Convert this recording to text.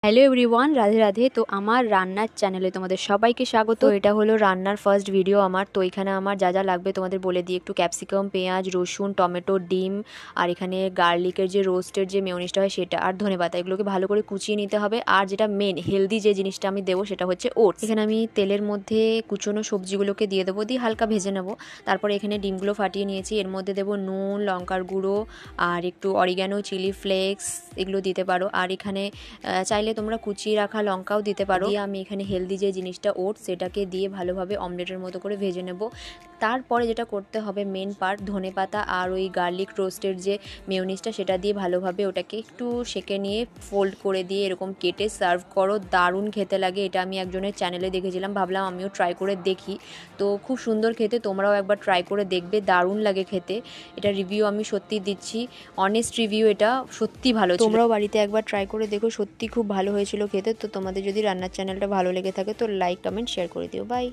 Hello everyone, Radhe Radhe. তো আমার রান্নার চ্যানেলে তোমাদের সবাইকে স্বাগত। এটা হলো রান্নার ফার্স্ট ভিডিও আমার। তো এখানে আমার যা যা লাগবে তোমাদের বলে দিই একটু। ক্যাপসিকাম, পেঁয়াজ, রসুন, টমেটো, ডিম, আর এখানে গার্লিকের যে রোস্টের যে মেয়োনিজটা হয় সেটা, আর ধনেপাতা, এগুলোকে ভালো করে কুচিয়ে নিতে হবে। আর যেটা মেন হেলদি যে জিনিসটা আমি দেবো সেটা হচ্ছে ওটস। এখানে আমি তেলের মধ্যে কুচনো সবজিগুলোকে দিয়ে দেবো, দিয়ে হালকা ভেজে নেবো। তারপরে এখানে ডিমগুলো ফাটিয়ে নিয়েছি, এর মধ্যে দেবো নুন, লঙ্কার গুঁড়ো, আর একটু অরিগ্যানো, চিলি ফ্লেক্স এগুলো দিতে পারো। আর এখানে চাইলে তোমরা কুচিয়ে রাখা লঙ্কাও দিতে পারো। দিয়ে আমি এখানে হেলদি যে জিনিসটা ওটস সেটাকে দিয়ে ভালোভাবে অমলেটের মতো করে ভেজে নেব। তারপরে যেটা করতে হবে মেন পার্ট, ধনেপাতা আর ওই গার্লিক রোস্টের যে মেয়োনিজটা সেটা দিয়ে ভালোভাবে ওটাকে একটু সেঁকে নিয়ে ফোল্ড করে দিয়ে এরকম কেটে সার্ভ করো। দারুণ খেতে লাগে। এটা আমি একজনের চ্যানেলে দেখেছিলাম, ভাবলাম আমিও ট্রাই করে দেখি। তো খুব সুন্দর খেতে, তোমরাও একবার ট্রাই করে দেখবে, দারুণ লাগে খেতে। এটা রিভিউ আমি সত্যি দিচ্ছি, অনেস্ট রিভিউ, এটা সত্যি ভালো ছিল। তোমরাও বাড়িতে একবার ট্রাই করে দেখো, সত্যি খুব ভালো হয়েছিল খেতে। তো তোমাদের যদি রান্নার চ্যানেলটা ভালো লেগে থাকে তো লাইক, কমেন্ট, শেয়ার করে দিও। বাই।